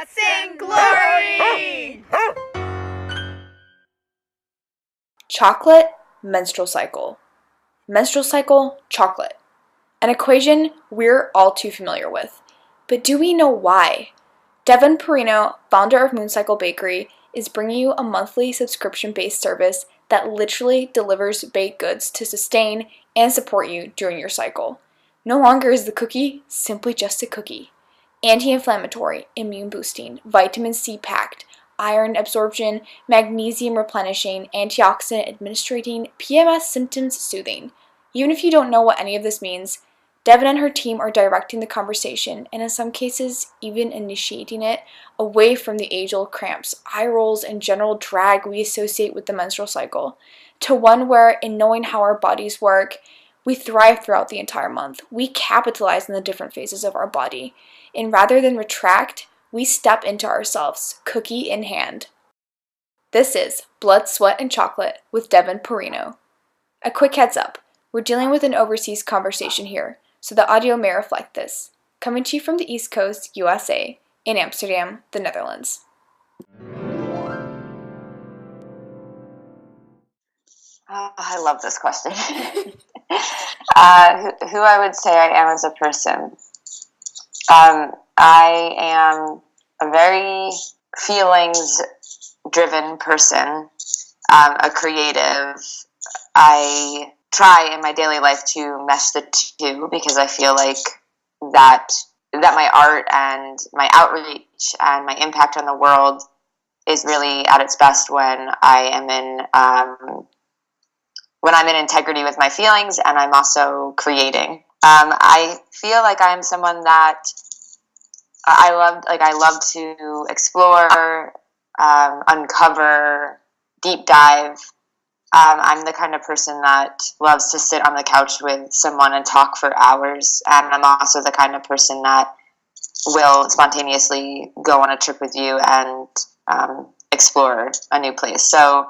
Sing glory! Chocolate, menstrual cycle. Menstrual cycle, chocolate. An equation we're all too familiar with. But do we know why? Devin Perino, founder of Mooncycle Bakery, is bringing you a monthly subscription-based service that literally delivers baked goods to sustain and support you during your cycle. No longer is the cookie simply just a cookie. Anti-inflammatory, immune-boosting, vitamin C packed, iron absorption, magnesium replenishing, antioxidant administrating, PMS symptoms soothing. Even if you don't know what any of this means, Devin and her team are directing the conversation, and in some cases, even initiating it, away from the age-old cramps, eye rolls, and general drag we associate with the menstrual cycle, to one where, in knowing how our bodies work, we thrive throughout the entire month. We capitalize on the different phases of our body, and rather than retract, we step into ourselves, cookie in hand. This is Blood, Sweat, and Chocolate with Devin Perino. A quick heads up, we're dealing with an overseas conversation here, so the audio may reflect this. Coming to you from the East Coast, USA, in Amsterdam, the Netherlands. I love this question. Who I would say I am as a person. I am a very feelings-driven person, a creative. I try in my daily life to mesh the two because I feel like that my art and my outreach and my impact on the world is really at its best when I am in integrity with my feelings and I'm also creating. I feel like I'm someone that I love to explore, uncover, deep dive. I'm the kind of person that loves to sit on the couch with someone and talk for hours, and I'm also the kind of person that will spontaneously go on a trip with you and explore a new place. So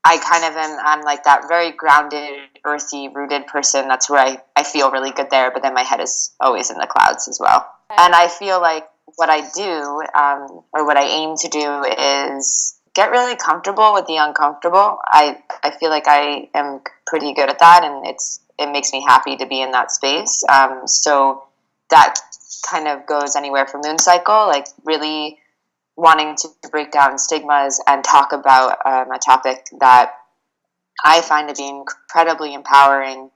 I kind of I'm like that very grounded, earthy, rooted person. That's where I feel really good there, but then my head is always in the clouds as well. And I feel like what I do, or what I aim to do, is get really comfortable with the uncomfortable. I feel like I am pretty good at that, and it makes me happy to be in that space. So that kind of goes anywhere from Mooncycle, like really wanting to break down stigmas and talk about a topic that I find to be incredibly empowering,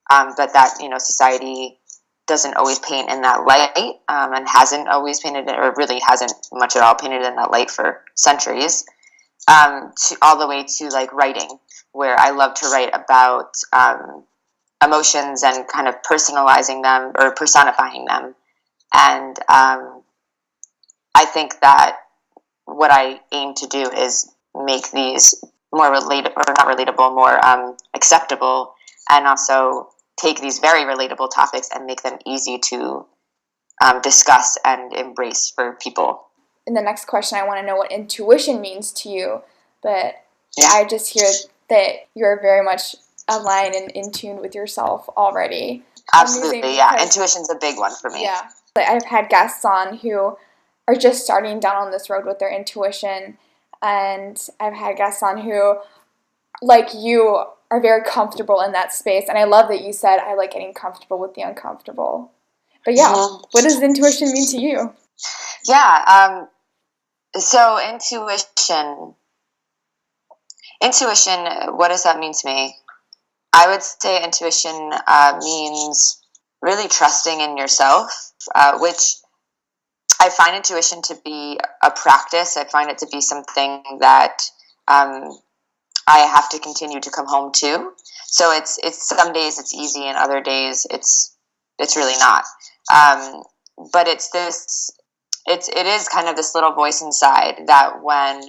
but that society doesn't always paint in that light, and hasn't always painted it, or really hasn't much at all painted in that light for centuries. All the way to like writing, where I love to write about emotions and kind of personalizing them or personifying them. And I think that what I aim to do is make these more more acceptable, and also take these very relatable topics and make them easy to discuss and embrace for people. In the next question, I want to know what intuition means to you, but I just hear that you're very much aligned and in tune with yourself already. Absolutely, yeah. Intuition's a big one for me. Yeah. I've had guests on who are just starting down on this road with their intuition, and I've had guests on who, like you, are very comfortable in that space, and I love that you said, I like getting comfortable with the uncomfortable. But yeah, What does intuition mean to you? Yeah, so intuition, what does that mean to me? I would say intuition means really trusting in yourself, which I find intuition to be a practice. I find it to be something that I have to continue to come home to. So it's some days it's easy, and other days it's really not. But it is kind of this little voice inside that when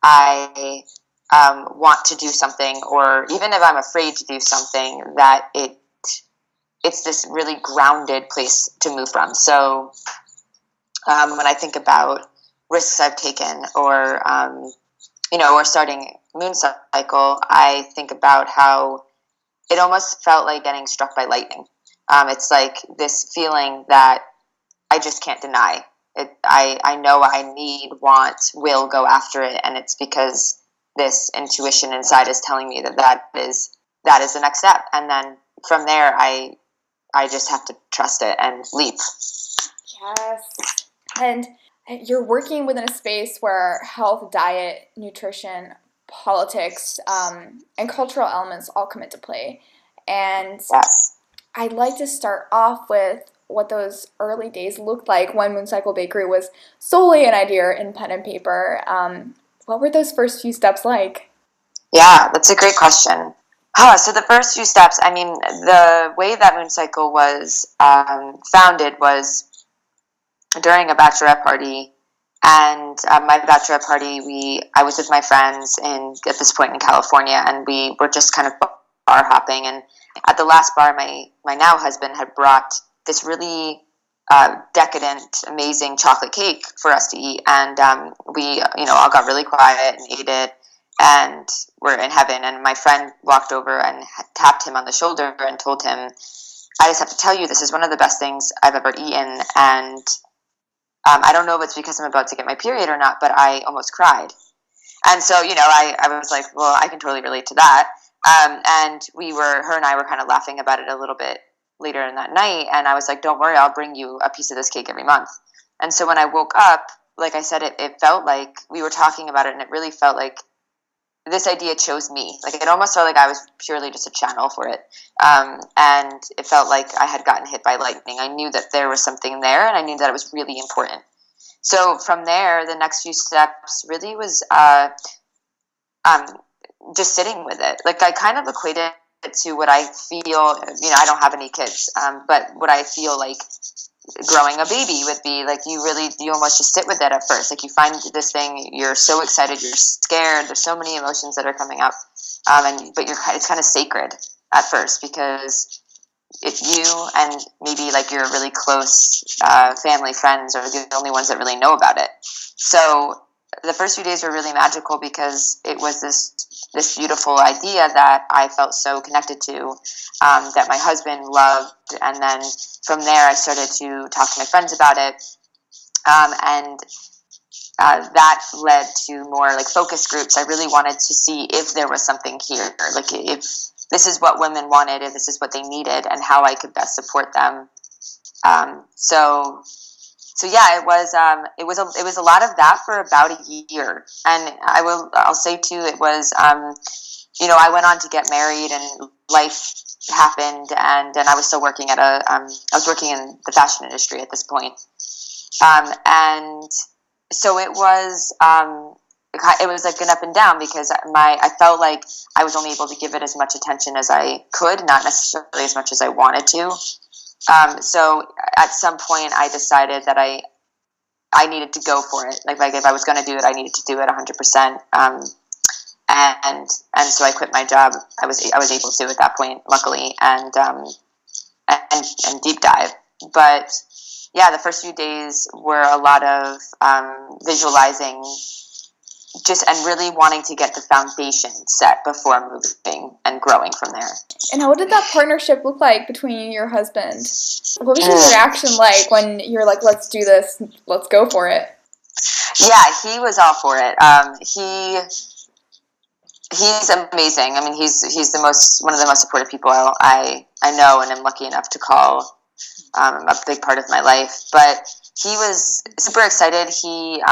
I want to do something, or even if I'm afraid to do something, that it's this really grounded place to move from. So when I think about risks I've taken, or or starting Mooncycle, I think about how it almost felt like getting struck by lightning. It's like this feeling that I just can't deny. I know what I need, want, will go after it, and it's because this intuition inside is telling me that is the next step. And then from there, I just have to trust it and leap. Yes. And you're working within a space where health, diet, nutrition, politics, and cultural elements all come into play. And Yes. I'd like to start off with what those early days looked like when Mooncycle Bakery was solely an idea in pen and paper. What were those first few steps like? Yeah, that's a great question. So the first few steps, I mean, the way that Mooncycle was founded was during a bachelorette party. And my bachelorette party, I was with my friends at this point in California, and we were just kind of bar hopping. And at the last bar, my now husband had brought this really decadent, amazing chocolate cake for us to eat. And we, all got really quiet and ate it, and we're in heaven. And my friend walked over and tapped him on the shoulder and told him, "I just have to tell you, this is one of the best things I've ever eaten." And I don't know if it's because I'm about to get my period or not, but I almost cried. And so, I was like, well, I can totally relate to that. And her and I were kind of laughing about it a little bit later in that night. And I was like, don't worry, I'll bring you a piece of this cake every month. And so when I woke up, like I said, it felt like we were talking about it, and it really felt like this idea chose me. Like, it almost felt like I was purely just a channel for it. And it felt like I had gotten hit by lightning. I knew that there was something there, and I knew that it was really important. So from there, the next few steps really was just sitting with it. Like, I kind of equated it to what I feel, I don't have any kids, but what I feel like growing a baby would be like. You almost just sit with it at first. Like, you find this thing, you're so excited, you're scared, there's so many emotions that are coming up, but it's kind of sacred at first, because if you and maybe like your really close family, friends are the only ones that really know about it. So the first few days were really magical, because it was this beautiful idea that I felt so connected to, that my husband loved. And then from there, I started to talk to my friends about it. And that led to more like focus groups. I really wanted to see if there was something here, like if this is what women wanted, if this is what they needed, and how I could best support them. So yeah, it was a lot of that for about a year. And I'll say too, it was, I went on to get married, and life happened, and I was still working I was working in the fashion industry at this point. And so it was like an up and down, because I felt like I was only able to give it as much attention as I could, not necessarily as much as I wanted to. So at some point I decided that I needed to go for it. Like if I was going to do it, I needed to do it 100%. And so I quit my job. I was able to at that point, luckily, and deep dive. But yeah, the first few days were a lot of visualizing, and really wanting to get the foundation set before moving and growing from there. And what did that partnership look like between you and your husband? What was his reaction like when you're like, let's do this, let's go for it? Yeah, he was all for it. He's amazing. I mean, he's one of the most supportive people I know, and I'm lucky enough to call a big part of my life. But he was super excited. He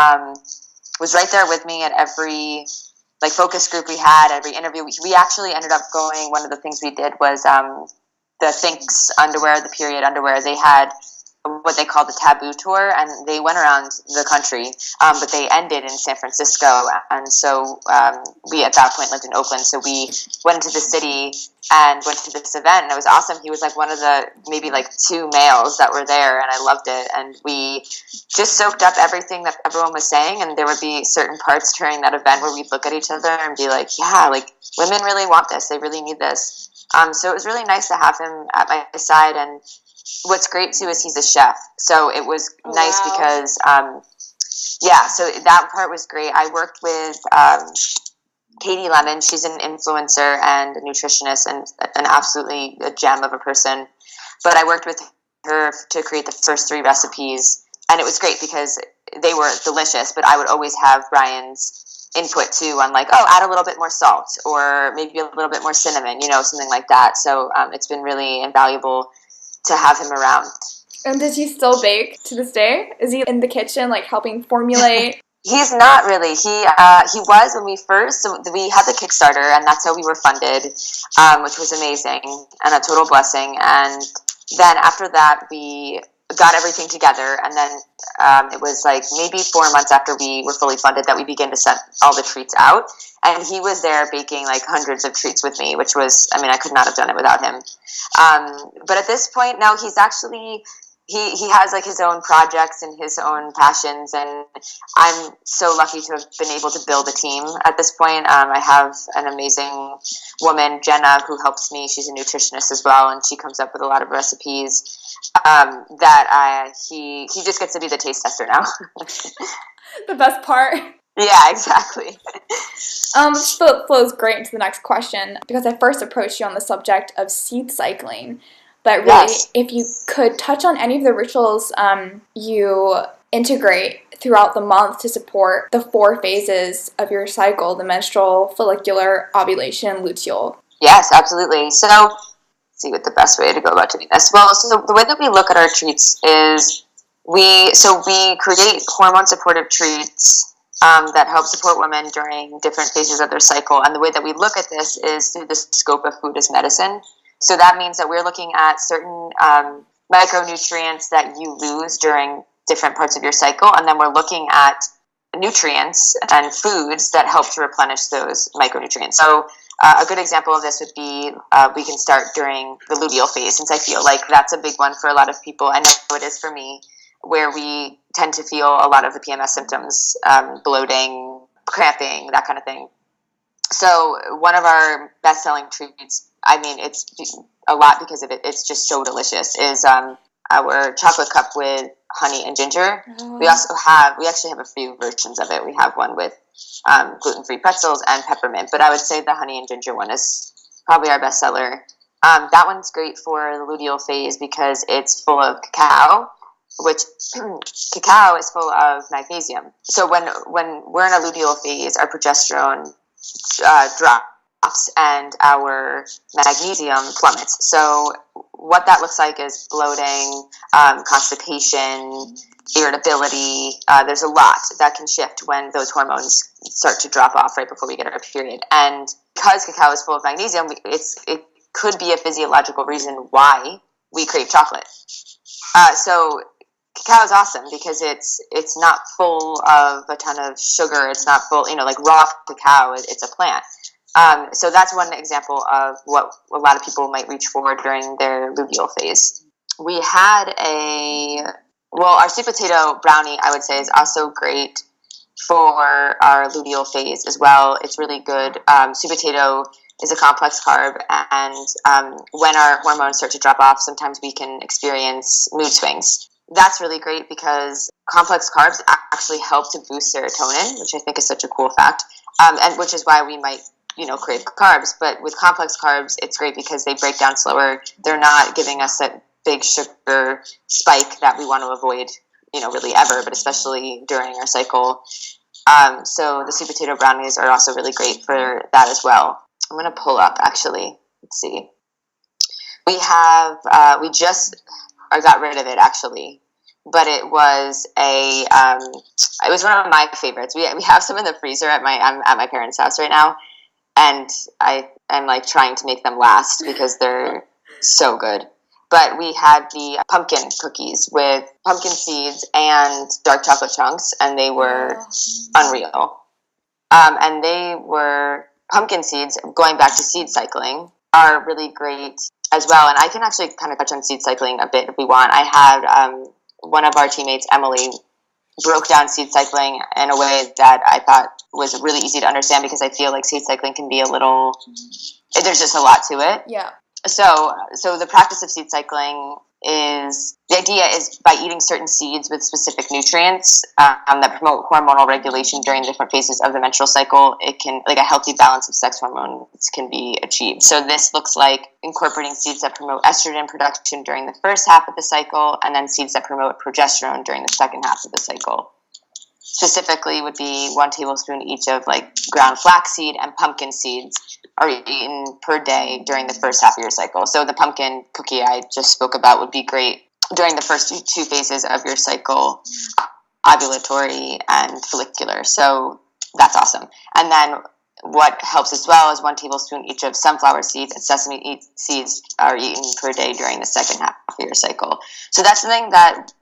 was right there with me at every focus group we had, every interview. We actually ended up going. One of the things we did was the Thinx underwear, the period underwear. They had what they called the Taboo Tour, and they went around the country, but they ended in San Francisco. And so we at that point lived in Oakland, so we went into the city and went to this event, and it was awesome. He was like one of the maybe two males that were there, and I loved it. And we just soaked up everything that everyone was saying, and there would be certain parts during that event where we'd look at each other and be like, yeah, women really want this, they really need this. So it was really nice to have him at my side. And what's great too is he's a chef, so it was nice because so that part was great. I worked with Katie Lemon. She's an influencer and a nutritionist, and an absolutely a gem of a person. But I worked with her to create the first 3 recipes, And it was great because they were delicious, but I would always have Brian's input too on like, oh, add a little bit more salt or maybe a little bit more cinnamon, something like that. So it's been really invaluable to have him around. And does he still bake to this day? Is he in the kitchen, like helping formulate? He's not really. He was when we first, so we had the Kickstarter, and that's how we were funded, which was amazing and a total blessing. And then after that, we got everything together, and then it was like maybe 4 months after we were fully funded that we began to send all the treats out. And he was there baking like hundreds of treats with me, which was, I could not have done it without him. But at this point, now he's actually... He has like his own projects and his own passions, and I'm so lucky to have been able to build a team at this point. I have an amazing woman, Jenna, who helps me. She's a nutritionist as well, and she comes up with a lot of recipes he just gets to be the taste tester now. The best part. Yeah, exactly. This flows great into the next question, because I first approached you on the subject of seed cycling. But really, yes, if you could touch on any of the rituals you integrate throughout the month to support the 4 phases of your cycle, the menstrual, follicular, ovulation, and luteal. Yes, absolutely. So let's see what the best way to go about doing this. Well, so the way that we look at our treats is we create hormone-supportive treats that help support women during different phases of their cycle. And the way that we look at this is through the scope of food as medicine. So that means that we're looking at certain micronutrients that you lose during different parts of your cycle, and then we're looking at nutrients and foods that help to replenish those micronutrients. So a good example of this would be we can start during the luteal phase, since I feel like that's a big one for a lot of people. I know it is for me, where we tend to feel a lot of the PMS symptoms, bloating, cramping, that kind of thing. So one of our best-selling treats, it's a lot because of it, it's just so delicious, is our chocolate cup with honey and ginger. Oh. We actually have a few versions of it. We have one with gluten-free pretzels and peppermint, but I would say the honey and ginger one is probably our bestseller. That one's great for the luteal phase because it's full of cacao, which cacao is full of magnesium. So when we're in a luteal phase, our progesterone drops and our magnesium plummets. So what that looks like is bloating, constipation, irritability. There's a lot that can shift when those hormones start to drop off right before we get our period. And because cacao is full of magnesium, it could be a physiological reason why we crave chocolate. So cacao is awesome because it's not full of a ton of sugar. It's not full, like raw cacao. It's a plant. So that's one example of what a lot of people might reach for during their luteal phase. We had our sweet potato brownie, I would say, is also great for our luteal phase as well. It's really good. Sweet potato is a complex carb, and when our hormones start to drop off, sometimes we can experience mood swings. That's really great because complex carbs actually help to boost serotonin, which I think is such a cool fact, and which is why we might crave carbs. But with complex carbs, it's great because they break down slower. They're not giving us that big sugar spike that we want to avoid, really ever, but especially during our cycle. So the sweet potato brownies are also really great for that as well. I'm going to pull up, actually. Let's see. We have, I got rid of it, actually. But it was it was one of my favorites. We have some in the freezer I'm at my parents' house right now. And I'm like trying to make them last because they're so good. But we had the pumpkin cookies with pumpkin seeds and dark chocolate chunks, and they were unreal. And they were pumpkin seeds, going back to seed cycling, are really great as well. And I can actually kind of touch on seed cycling a bit if we want. I had one of our teammates, Emily, broke down seed cycling in a way that I thought was really easy to understand because I feel like seed cycling can be there's just a lot to it. Yeah. So the practice of seed cycling is, the idea is by eating certain seeds with specific nutrients that promote hormonal regulation during different phases of the menstrual cycle, it can, like, a healthy balance of sex hormones can be achieved. So this looks like incorporating seeds that promote estrogen production during the first half of the cycle, and then seeds that promote progesterone during the second half of the cycle. Specifically would be 1 tablespoon each of like ground flaxseed and pumpkin seeds are eaten per day during the first half of your cycle. So the pumpkin cookie I just spoke about would be great during the first two phases of your cycle, ovulatory and follicular. So that's awesome. And then what helps as well is 1 tablespoon each of sunflower seeds and sesame seeds are eaten per day during the second half of your cycle. So that's something that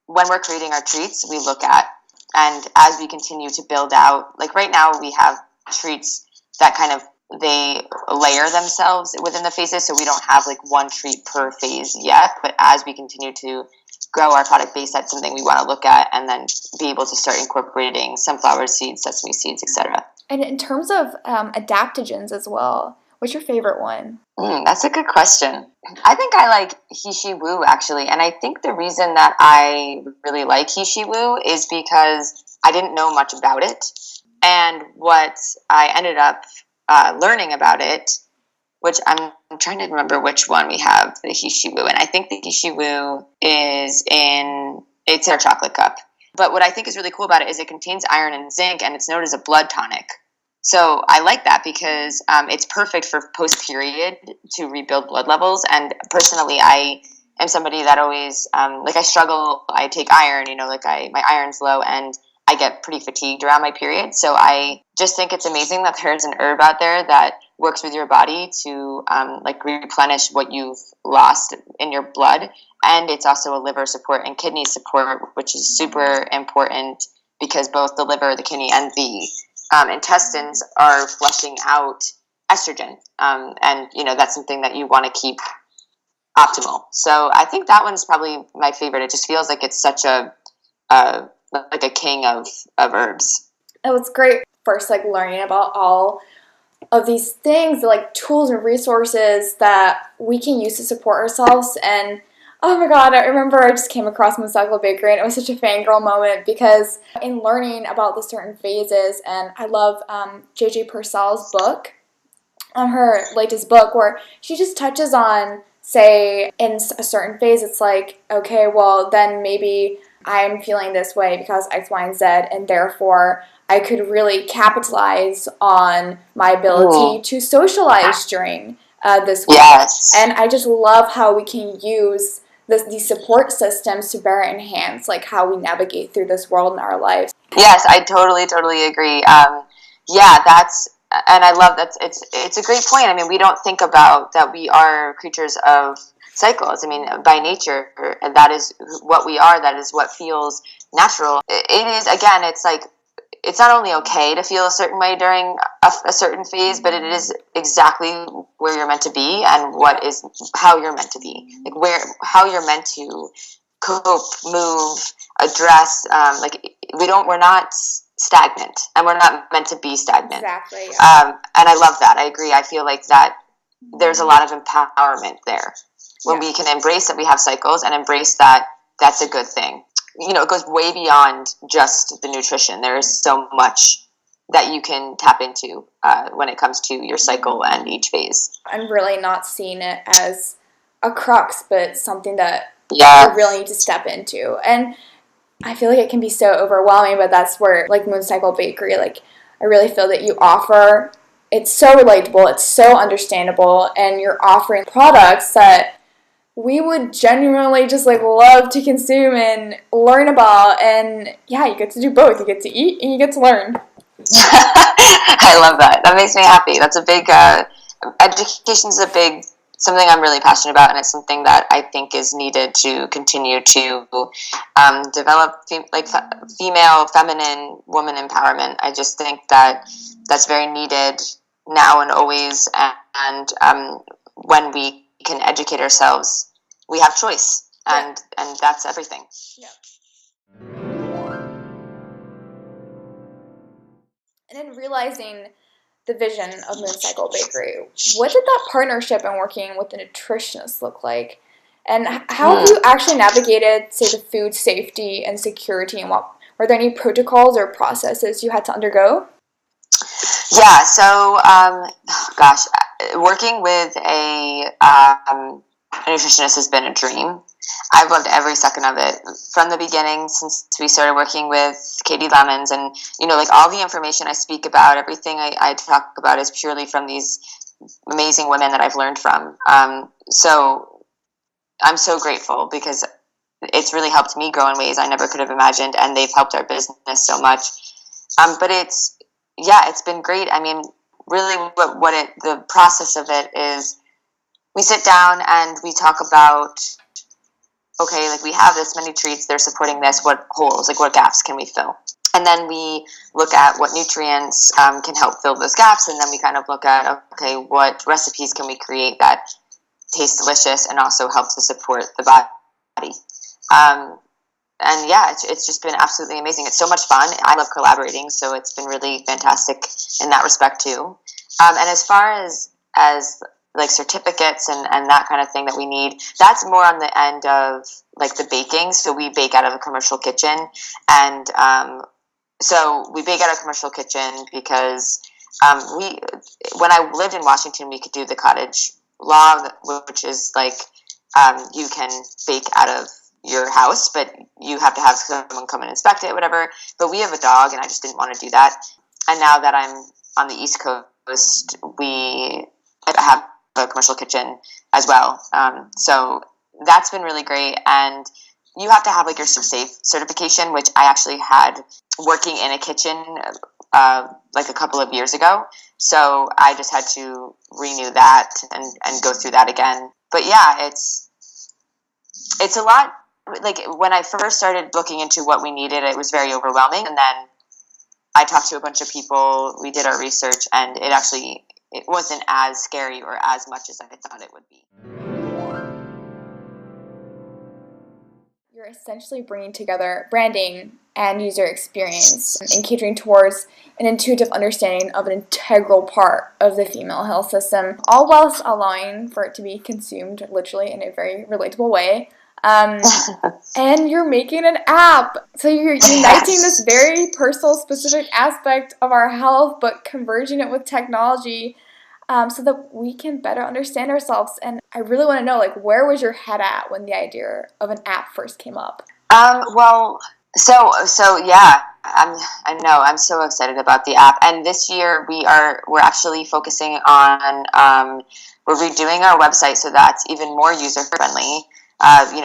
when we're creating our treats, we look at. And as we continue to build out, like right now we have treats that kind of, they layer themselves within the phases, so we don't have like one treat per phase yet. But as we continue to grow our product base, that's something we want to look at and then be able to start incorporating sunflower seeds, sesame seeds, etc. And in terms of adaptogens as well, what's your favorite one? That's a good question. I think I like He She Woo, actually. And I think the reason that I really like He She Woo is because I didn't know much about it. And what I ended up learning about it, which I'm trying to remember which one we have, the He She Woo. And I think the He She Woo it's in our chocolate cup. But what I think is really cool about it is it contains iron and zinc, and it's known as a blood tonic. So I like that because it's perfect for post-period to rebuild blood levels. And personally, I am somebody that always, I struggle, I take iron, my iron's low and I get pretty fatigued around my period. So I just think it's amazing that there's an herb out there that works with your body to replenish what you've lost in your blood. And it's also a liver support and kidney support, which is super important because both the liver, the kidney, and the intestines are flushing out estrogen. And that's something that you want to keep optimal. So I think that one's probably my favorite. It just feels like it's such a king of herbs. It was great first, learning about all of these things, tools and resources that we can use to support ourselves. And oh my God, I remember I just came across Moon Cycle Bakery and it was such a fangirl moment because in learning about the certain phases, and I love JJ Purcell's book, her latest book, where she just touches on, say, in a certain phase, it's like, okay, well, then maybe I'm feeling this way because X, Y, and Z, and therefore I could really capitalize on my ability to socialize during this week. Yes. And I just love how we can use these support systems to better enhance how we navigate through this world in our lives. Yes, I totally agree. And I love that. It's a great point. I mean, we don't think about that we are creatures of cycles. I mean, by nature, that is what we are. That is what feels natural. It is, again, it's not only okay to feel a certain way during a certain phase, but it is exactly where you're meant to be and how you're meant to be. How you're meant to cope, move, address. We're not stagnant, and we're not meant to be stagnant. Exactly. Yeah. And I love that. I agree. I feel like that there's a lot of empowerment there when we can embrace that we have cycles and embrace that that's a good thing. It goes way beyond just the nutrition. There is so much that you can tap into when it comes to your cycle and each phase. I'm really not seeing it as a crux, but something that we really need to step into. And I feel like it can be so overwhelming, but that's where, Moon Cycle Bakery, I really feel that you offer, it's so relatable, it's so understandable, and you're offering products that we would genuinely just love to consume and learn about. And yeah, you get to do both. You get to eat and you get to learn. I love that. That makes me happy. That's a big, education's something I'm really passionate about, and it's something that I think is needed to continue to develop female, feminine, woman empowerment. I just think that that's very needed now and always, and when we can educate ourselves, we have choice, and that's everything. Yeah. And then realizing the vision of Mooncycle Bakery. What did that partnership and working with the nutritionist look like? And how have you actually navigated, say, the food safety and security, and were there any protocols or processes you had to undergo? Yeah, so, gosh, working with a nutritionist has been a dream. I've loved every second of it from the beginning since we started working with Katie Lemons. And, like all the information I speak about, everything I talk about is purely from these amazing women that I've learned from. So I'm so grateful because it's really helped me grow in ways I never could have imagined, and they've helped our business so much. But it's been great. I mean, really the process of it is we sit down and we talk about, okay, like we have this many treats, they're supporting this, what holes, like what gaps can we fill? And then we look at what nutrients can help fill those gaps, and then we kind of look at, okay, what recipes can we create that taste delicious and also help to support the body. And yeah, it's just been absolutely amazing. It's so much fun. I love collaborating, so it's been really fantastic in that respect too. And as far as like certificates and that kind of thing that we need, that's more on the end of like the baking. So we bake out of a commercial kitchen, and so we bake out of a commercial kitchen because when I lived in Washington, we could do the cottage law, which is like you can bake out of your house, but you have to have someone come and inspect it, whatever. But we have a dog, and I just didn't want to do that. And now that I'm on the East Coast, we have a commercial kitchen as well. So that's been really great. And you have to have like your safe certification, which I actually had working in a kitchen like a couple of years ago. So I just had to renew that and go through that again. But yeah, it's a lot. Like when I first started looking into what we needed, it was very overwhelming. And then I talked to a bunch of people, we did our research, and it wasn't as scary or as much as I thought it would be. You're essentially bringing together branding and user experience and catering towards an intuitive understanding of an integral part of the female health system, all whilst allowing for it to be consumed literally in a very relatable way. And you're making an app. So you're uniting this very personal, specific aspect of our health, but converging it with technology so that we can better understand ourselves. And I really want to know, like, where was your head at when the idea of an app first came up? Well, so yeah, I'm so excited about the app. And this year we're actually focusing on, we're redoing our website so that's even more user friendly.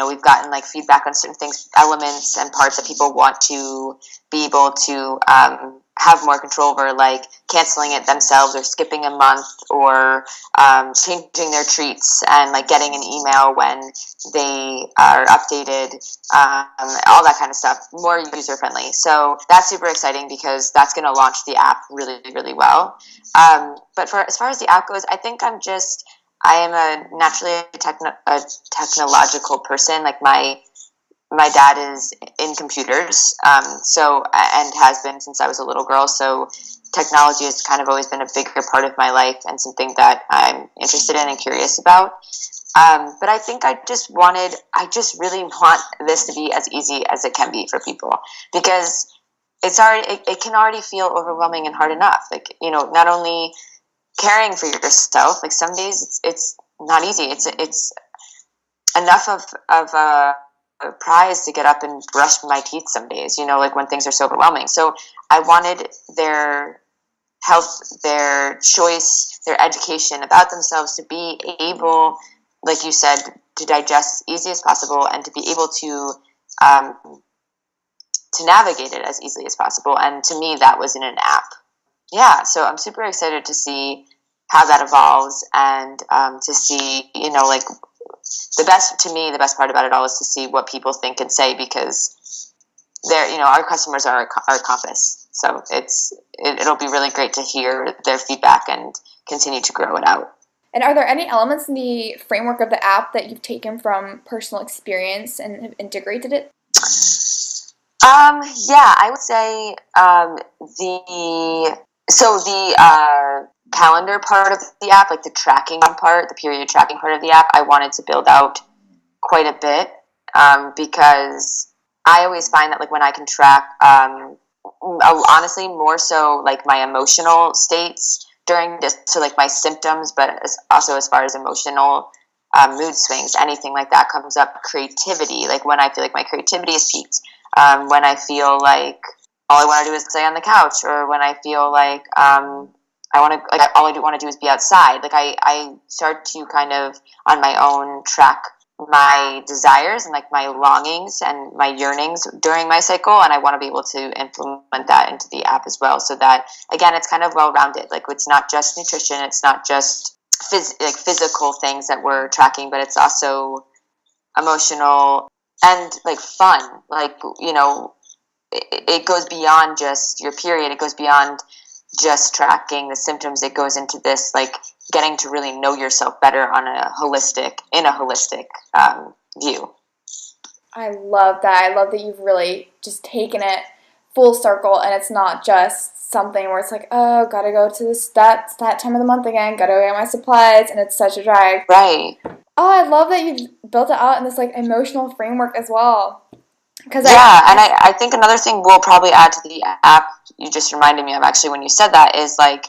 We've gotten like feedback on certain things, elements and parts that people want to be able to have more control over, like canceling it themselves or skipping a month or changing their treats and like getting an email when they are updated, all that kind of stuff, more user friendly. So that's super exciting because that's going to launch the app really, really well. But as far as the app goes, I think I am a naturally a technological person. Like my dad is in computers, and has been since I was a little girl. So technology has kind of always been a bigger part of my life and something that I'm interested in and curious about. But I think I just really want this to be as easy as it can be for people, because it can already feel overwhelming and hard enough. Like, not only caring for yourself, like some days it's not easy. It's enough of a prize to get up and brush my teeth some days, like when things are so overwhelming. So I wanted their health, their choice, their education about themselves to be able, like you said, to digest as easy as possible and to be able to navigate it as easily as possible. And to me, that was in an app. Yeah, so I'm super excited to see how that evolves and to see, like the best part about it all is to see what people think and say, because our customers are our compass. So it'll be really great to hear their feedback and continue to grow it out. And are there any elements in the framework of the app that you've taken from personal experience and have integrated it? Yeah, I would say So the calendar part of the app, like the tracking part, the period tracking part of the app, I wanted to build out quite a bit, because I always find that like when I can track, honestly more so like my emotional states during this, so like my symptoms, but also as far as emotional mood swings, anything like that comes up, creativity, like when I feel like my creativity is peaked, when I feel like all I want to do is stay on the couch, or when I feel like I want to, like, all I want to do is be outside. Like I start to kind of on my own track my desires and like my longings and my yearnings during my cycle, and I want to be able to implement that into the app as well, so that again it's kind of well rounded. Like it's not just nutrition, it's not just physical things that we're tracking, but it's also emotional and like fun. Like, you know, it goes beyond just your period. It goes beyond just tracking the symptoms. It goes into this like getting to really know yourself better in a holistic view. I love that. I love that you've really just taken it full circle, and it's not just something where it's like, oh, gotta go to that time of the month again, gotta go get my supplies, and it's such a drag. Right. Oh, I love that you've built it out in this like emotional framework as well. And I think another thing we'll probably add to the app, you just reminded me of actually when you said that, is like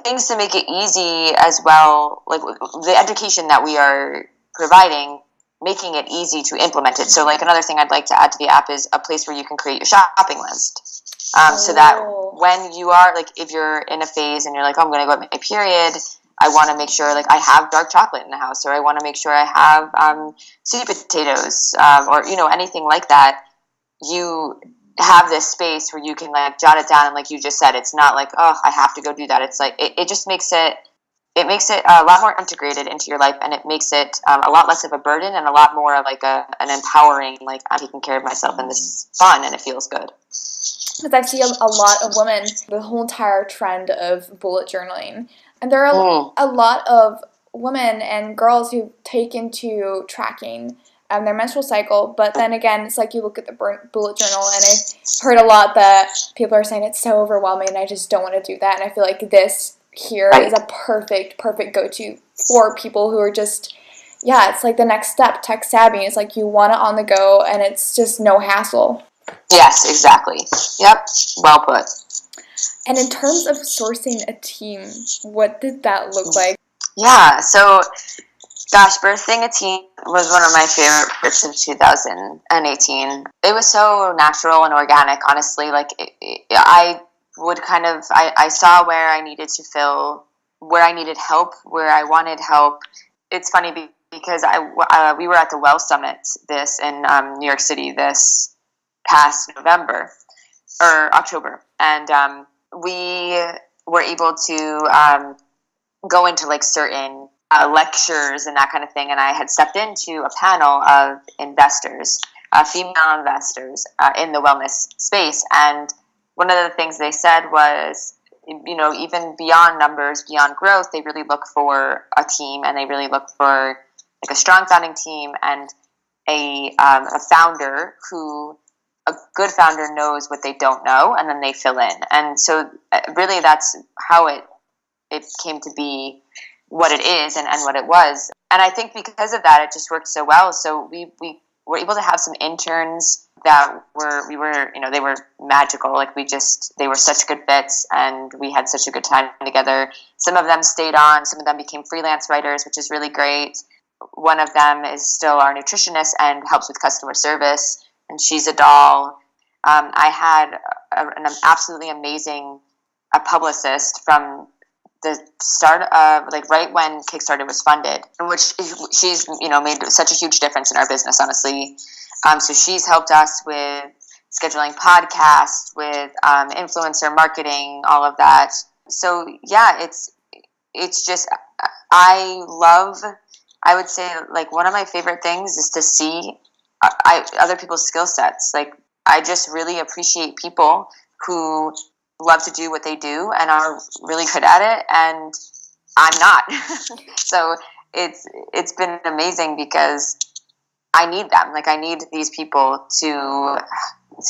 things to make it easy as well, like the education that we are providing, making it easy to implement it. So like another thing I'd like to add to the app is a place where you can create your shopping list, so that when you are like, if you're in a phase and you're like, oh, I'm going to go at my period, I want to make sure like I have dark chocolate in the house, or I want to make sure I have sweet potatoes, or you know, anything like that. You have this space where you can like jot it down, and like you just said, it's not like, oh, I have to go do that. It's like it just makes it a lot more integrated into your life, and it makes it a lot less of a burden and a lot more like an empowering, like, I'm taking care of myself and this is fun and it feels good. Because I see a lot of women, the whole entire trend of bullet journaling, and there are a lot of women and girls who take into tracking their menstrual cycle, but then again, it's like you look at the bullet journal, and I've heard a lot that people are saying it's so overwhelming and I just don't want to do that, and I feel like this here is a perfect go-to for people who are just, it's like the next step, tech savvy. It's like you want it on the go, and it's just no hassle. Yes, exactly. Yep, well put. And in terms of sourcing a team, what did that look like? Yeah, so gosh, birthing a team was one of my favorite bits in 2018. It was so natural and organic, honestly. Like, I saw where I needed to fill, where I needed help, where I wanted help. It's funny because we were at the Well Summit in New York City this past November or October, and we were able to go into like certain lectures and that kind of thing, and I had stepped into a panel of investors, female investors in the wellness space, and one of the things they said was, you know, even beyond numbers, beyond growth, they really look for a team, and they really look for like a strong founding team and a founder who, a good founder knows what they don't know, and then they fill in. And so really that's how it came to be what it is and what it was. And I think because of that, it just worked so well. So we were able to have some interns that they were magical. Like they were such good fits, and we had such a good time together. Some of them stayed on, some of them became freelance writers, which is really great. One of them is still our nutritionist and helps with customer service, and she's a doll. I had an absolutely amazing publicist from the start of, like, right when Kickstarter was funded, in which she's, you know, made such a huge difference in our business, honestly. So she's helped us with scheduling podcasts, with influencer marketing, all of that. So yeah, it's just, I would say, like, one of my favorite things is to see other people's skill sets. Like, I just really appreciate people who love to do what they do and are really good at it, and I'm not. So it's been amazing because I need them. Like, I need these people to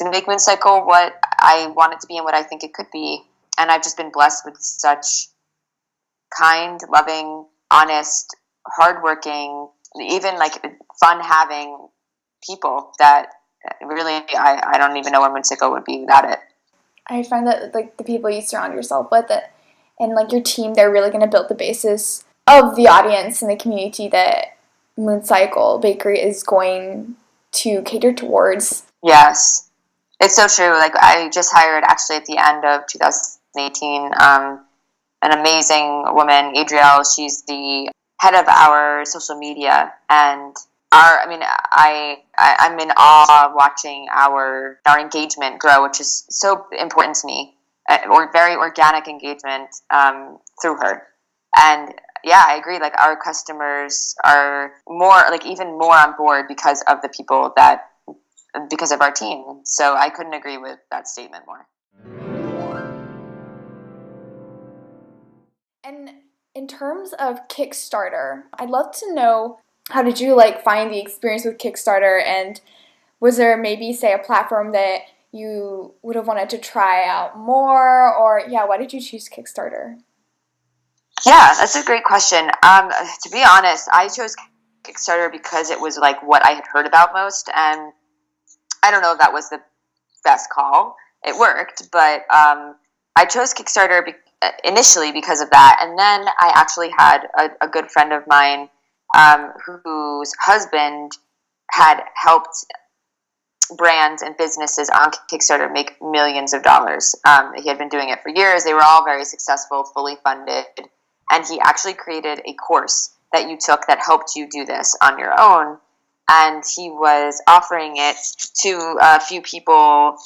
make Mooncycle what I want it to be in what I think it could be. And I've just been blessed with such kind, loving, honest, hardworking, even like fun-having people that really I don't even know where Moonsicle would be without it. I find that like the people you surround yourself with and like your team, they're really going to build the basis of the audience and the community that Moonsicle Bakery is going to cater towards. Yes, it's so true. Like I just hired actually at the end of 2018 an amazing woman, Adrielle. She's the head of our social media, and I'm in awe watching our engagement grow, which is so important to me, or very organic engagement through her. And yeah, I agree. Like our customers are even more on board because of the people because of our team. So I couldn't agree with that statement more. And in terms of Kickstarter, I'd love to know, how did you like find the experience with Kickstarter, and was there maybe, say, a platform that you would have wanted to try out more, or why did you choose Kickstarter? Yeah, that's a great question. To be honest, I chose Kickstarter because it was like what I had heard about most, and I don't know if that was the best call. It worked, but I chose Kickstarter initially because of that, and then I actually had a good friend of mine whose husband had helped brands and businesses on Kickstarter make millions of dollars. He had been doing it for years. They were all very successful, fully funded, and he actually created a course that you took that helped you do this on your own, and he was offering it to a few people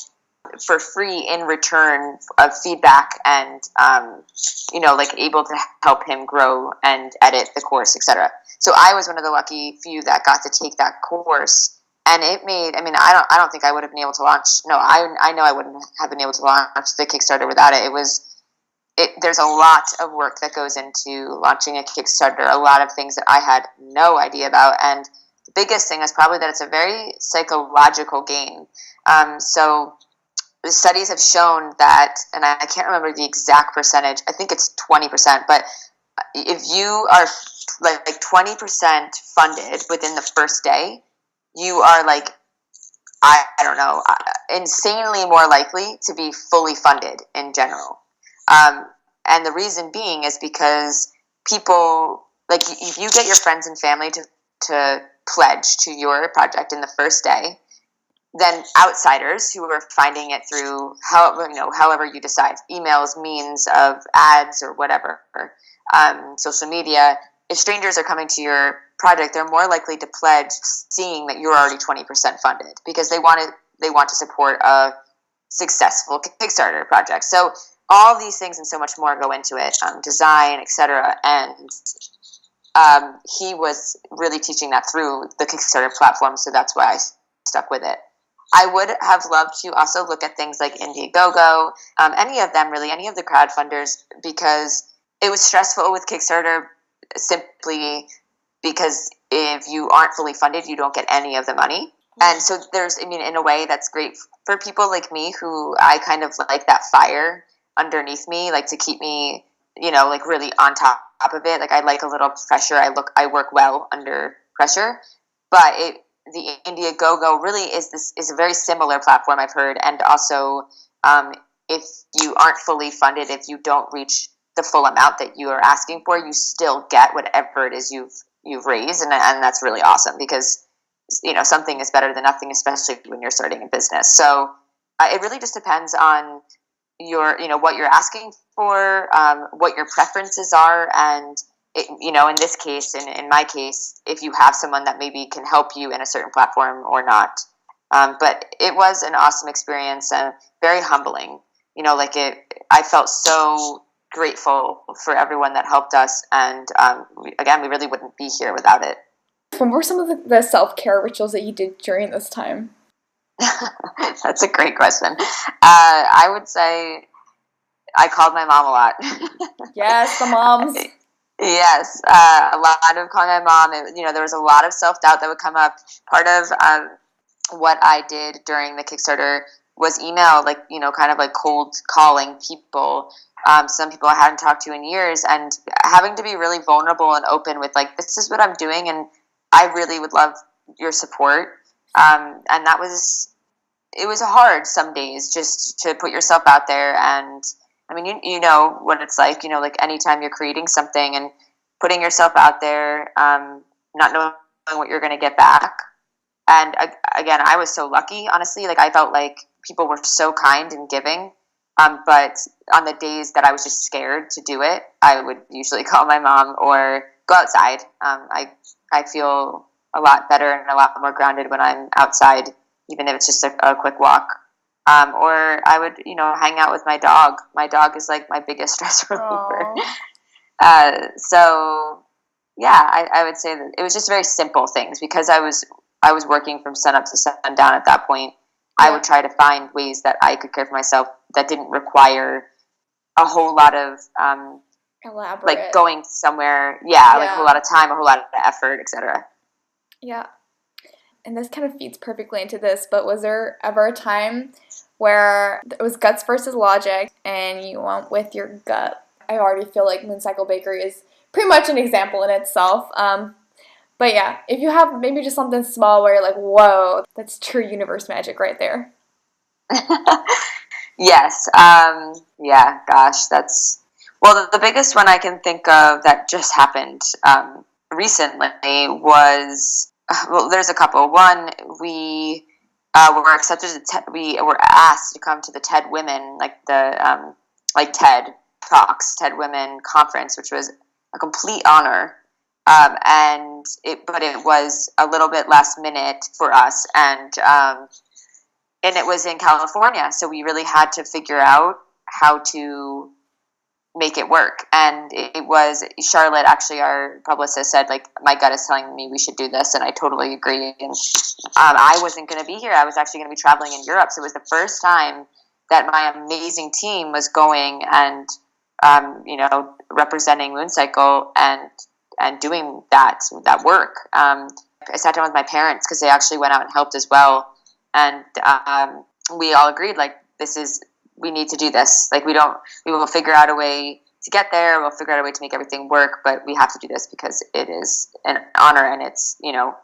for free in return of feedback and able to help him grow and edit the course, etc. So I was one of the lucky few that got to take that course, and it made, I don't think I would have been able to launch, I know I wouldn't have been able to launch the Kickstarter without it. There's a lot of work that goes into launching a Kickstarter, a lot of things that I had no idea about, and the biggest thing is probably that it's a very psychological game. So the studies have shown that, and I can't remember the exact percentage, I think it's 20%, but if you are like 20% funded within the first day, you are like, I don't know, insanely more likely to be fully funded in general. And the reason being is because people, like if you get your friends and family to pledge to your project in the first day, then outsiders who are finding it through however you decide, emails, means of ads or whatever, social media, if strangers are coming to your project, they're more likely to pledge seeing that you're already 20% funded because they want to support a successful Kickstarter project. So all these things and so much more go into it, design, etc. And he was really teaching that through the Kickstarter platform, so that's why I stuck with it. I would have loved to also look at things like Indiegogo, any of them really, any of the crowdfunders, because it was stressful with Kickstarter simply because if you aren't fully funded, you don't get any of the money. And so there's, in a way that's great for people like me who I kind of like that fire underneath me, like to keep me, like really on top of it. Like I like a little pressure. I work well under pressure, but the Indiegogo really is a very similar platform, I've heard. And also, if you aren't fully funded, if you don't reach the full amount that you are asking for, you still get whatever it is you've raised, and that's really awesome because something is better than nothing, especially when you're starting a business. So it really just depends on your what you're asking for, what your preferences are, and in this case, in my case, if you have someone that maybe can help you in a certain platform or not. But it was an awesome experience and very humbling. I felt so grateful for everyone that helped us, and we really wouldn't be here without it. What were some of the self-care rituals that you did during this time? That's a great question. I would say I called my mom a lot. Yes, the moms. Yes, a lot of calling my mom. There was a lot of self-doubt that would come up. Part of what I did during the Kickstarter was email, like, you know, kind of like cold calling people, some people I hadn't talked to in years, and having to be really vulnerable and open with, like, this is what I'm doing, and I really would love your support. And that was, it was hard some days just to put yourself out there. And I mean, you know what it's like, you know, like anytime you're creating something and putting yourself out there, not knowing what you're going to get back. And again, I was so lucky, honestly. Like, I felt like people were so kind and giving. But on the days that I was just scared to do it, I would usually call my mom or go outside. I feel a lot better and a lot more grounded when I'm outside, even if it's just a quick walk. Or I would, you know, hang out with my dog. My dog is like my biggest stress reliever. So yeah, I would say that it was just very simple things, because I was working from sun up to sundown at that point. I would try to find ways that I could care for myself that didn't require a whole lot of elaborate, like going somewhere. Yeah, like a whole lot of time, a whole lot of effort, etc. Yeah. And this kind of feeds perfectly into this, but was there ever a time where it was guts versus logic and you went with your gut? I already feel like Mooncycle Bakery is pretty much an example in itself. But yeah, if you have maybe just something small where you're like, whoa, that's true universe magic right there. Yes. Yeah, gosh, that's... Well, the biggest one I can think of that just happened recently was... Well, there's a couple. One, we were accepted to we were asked to come to the TED Women, like the like TED Talks, TED Women Conference, which was a complete honor. But it was a little bit last minute for us, and it was in California, so we really had to figure out how to make it work. And it was Charlotte, actually, our publicist, said, like, my gut is telling me we should do this, and I totally agree. And I wasn't going to be here. I was actually going to be traveling in Europe, so it was the first time that my amazing team was going and you know, representing Mooncycle and doing that work. I sat down with my parents, because they actually went out and helped as well, and we all agreed, like, we need to do this. Like, we will figure out a way to get there. We'll figure out a way to make everything work, but we have to do this because it is an honor, and it's, you know,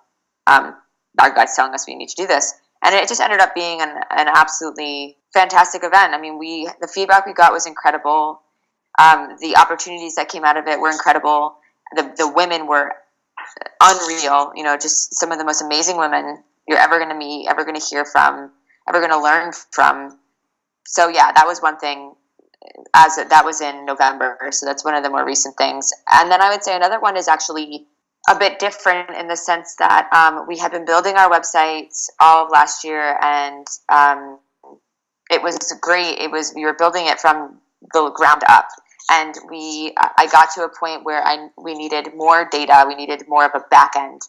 our gut's telling us we need to do this. And it just ended up being an absolutely fantastic event. I mean, the feedback we got was incredible. The opportunities that came out of it were incredible. The women were unreal, you know, just some of the most amazing women you're ever going to meet, ever going to hear from, ever going to learn from. So yeah, that was one thing. That was in November, so that's one of the more recent things. And then I would say another one is actually a bit different in the sense that we had been building our website all of last year, and it was great. We were building it from the ground up, and I got to a point where we needed more data. We needed more of a back end.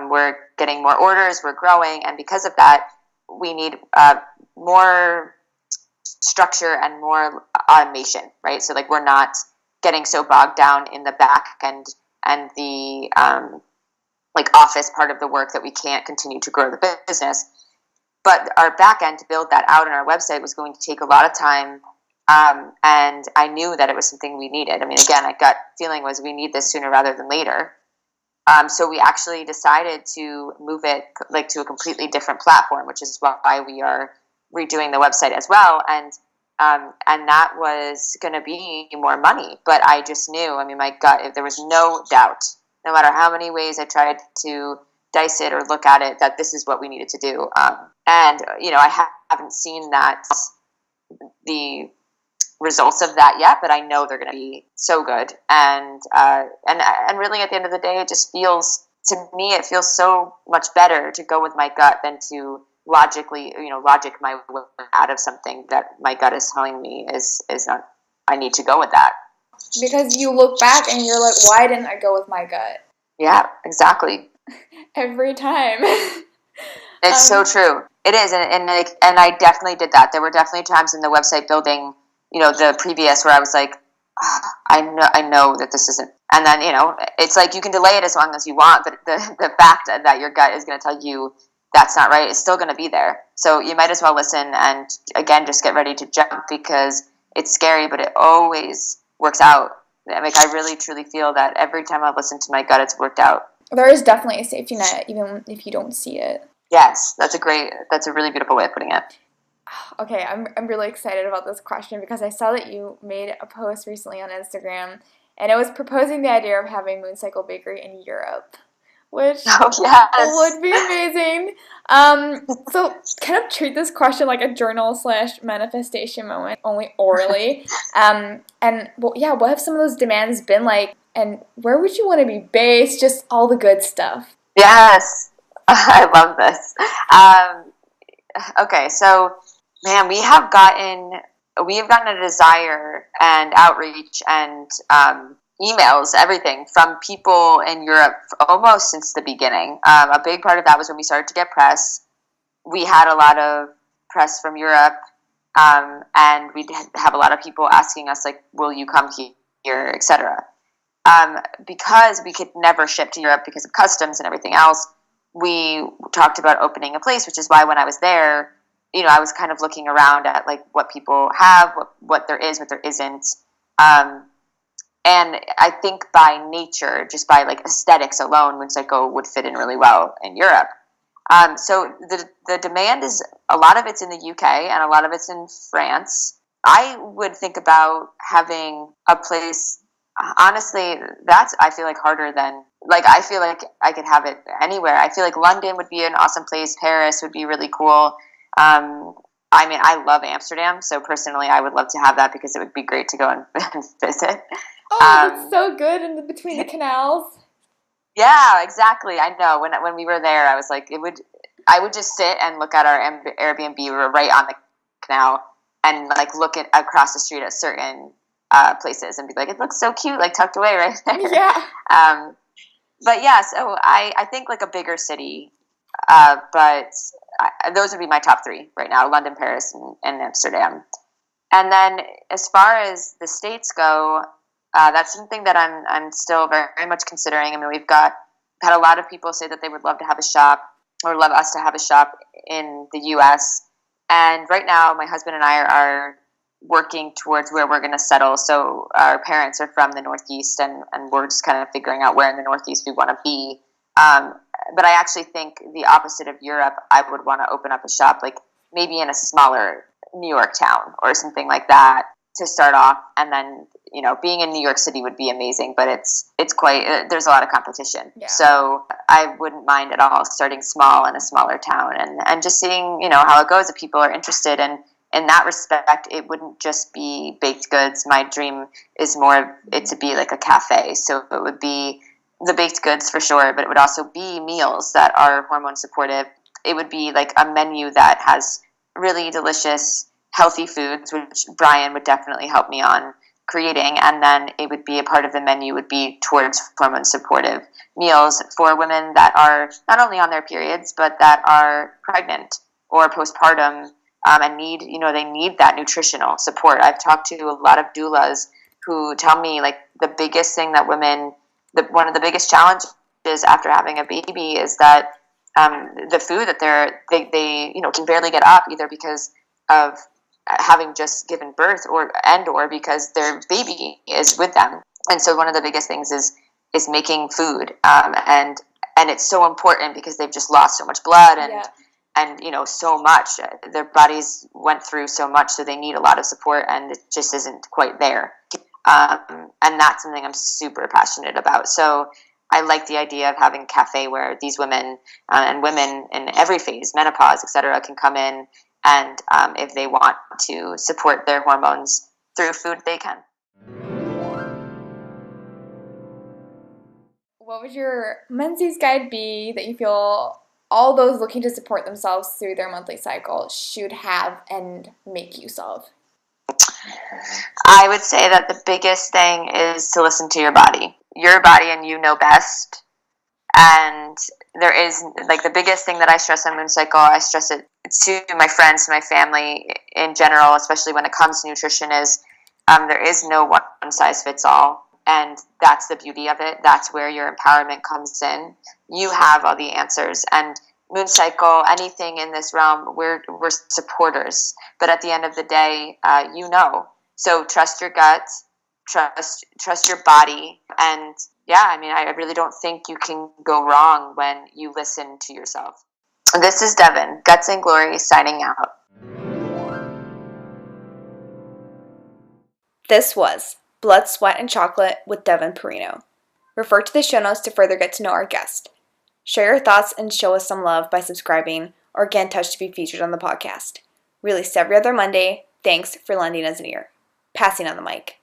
We're getting more orders. We're growing, and because of that, we need more structure and more automation, right? So, like, we're not getting so bogged down in the back end and the like office part of the work that we can't continue to grow the business. But our back end, to build that out on our website, was going to take a lot of time. And I knew that it was something we needed. I mean, again, my gut feeling was we need this sooner rather than later. So we actually decided to move it, like, to a completely different platform, which is why we are redoing the website as well. And that was going to be more money. But I just knew, I mean, my gut, there was no doubt, no matter how many ways I tried to dice it or look at it, that this is what we needed to do. And, you know, I haven't seen the results of that yet, but I know they're going to be so good. And really, at the end of the day, it just feels, to me, it feels so much better to go with my gut than to logic my way out of something that my gut is telling me is not, I need to go with that. Because you look back and you're like, why didn't I go with my gut? Yeah, exactly. Every time. It's so true. It is, and I definitely did that. There were definitely times in the website building, you know, the previous, where I was like, I know that this isn't. And then, you know, it's like you can delay it as long as you want, but the fact that your gut is going to tell you that's not right, it's still going to be there. So you might as well listen and, again, just get ready to jump, because it's scary, but it always works out. Like, I really, truly feel that every time I've listened to my gut, it's worked out. There is definitely a safety net, even if you don't see it. Yes, that's a really beautiful way of putting it. Okay, I'm really excited about this question because I saw that you made a post recently on Instagram, and it was proposing the idea of having Mooncycle Bakery in Europe, which would be amazing. So kind of treat this question like a journal/manifestation moment, only orally. What have some of those demands been like, and where would you want to be based? Just all the good stuff. Yes, I love this. Okay, so, man, we have gotten a desire and outreach and emails, everything from people in Europe almost since the beginning. A big part of that was when we started to get press. We had a lot of press from Europe, and we'd have a lot of people asking us, like, will you come here, etc. Because we could never ship to Europe because of customs and everything else, we talked about opening a place, which is why when I was there, I was kind of looking around at, like, what people have, what there is, what there isn't. And I think by nature, just by, like, aesthetics alone, Mooncycle would fit in really well in Europe. So the demand is, a lot of it's in the UK and a lot of it's in France. I would think about having a place, honestly, that's, I feel like, harder than, like, I feel like I could have it anywhere. I feel like London would be an awesome place. Paris would be really cool. I mean, I love Amsterdam, so personally I would love to have that because it would be great to go and visit. Oh, it's so good in between the canals. Yeah, exactly. I know. When we were there, I was like, I would just sit and look at our Airbnb. We were right on the canal, and, like, look across the street at certain places and be like, it looks so cute, like, tucked away right there. Yeah. But yeah, so I think, like, a bigger city, but those would be my top three right now: London, Paris, and Amsterdam. And then as far as the States go, that's something that I'm still very, very much considering. I mean, we've had a lot of people say that they would love to have a shop, or love us to have a shop in the U.S. And right now, my husband and I are working towards where we're going to settle. So our parents are from the Northeast, and we're just kind of figuring out where in the Northeast we want to be. But I actually think the opposite of Europe, I would want to open up a shop, like, maybe in a smaller New York town or something like that to start off. And then, being in New York City would be amazing, but it's quite, there's a lot of competition. Yeah. So I wouldn't mind at all starting small in a smaller town and just seeing, how it goes, if people are interested. And in that respect, it wouldn't just be baked goods. My dream is more of it to be like a cafe. So it would be the baked goods for sure, but it would also be meals that are hormone supportive. It would be like a menu that has really delicious, healthy foods, which Brian would definitely help me on creating. And then it would be a part of the menu would be towards hormone supportive meals for women that are not only on their periods, but that are pregnant or postpartum, and need, they need that nutritional support. I've talked to a lot of doulas who tell me, like, the biggest thing that women, one of the biggest challenges after having a baby is that the food that they can barely get up, either because of having just given birth or because their baby is with them. And so one of the biggest things is making food, and it's so important because they've just lost so much blood and so much. Their bodies went through so much, so they need a lot of support, and it just isn't quite there. And that's something I'm super passionate about. So I like the idea of having a cafe where these women and women in every phase, menopause, etc., can come in, and if they want to support their hormones through food, they can. What would your Menses guide be that you feel all those looking to support themselves through their monthly cycle should have and make use of? I would say that the biggest thing is to listen to your body. Your body, and you know best. And there is, like, the biggest thing that I stress on Mooncycle, I stress it to my friends, to my family in general, especially when it comes to nutrition, is there is no one size fits all. And that's the beauty of it. That's where your empowerment comes in. You have all the answers. And moon cycle, anything in this realm, we're supporters. But at the end of the day, so trust your gut, trust your body, and yeah, I mean, I really don't think you can go wrong when you listen to yourself. This is Devin, Guts and Glory, signing out. This was Blood, Sweat, and Chocolate with Devin Perino. Refer to the show notes to further get to know our guest. Share your thoughts and show us some love by subscribing or get in touch to be featured on the podcast. Released every other Monday. Thanks for lending us an ear. Passing on the mic.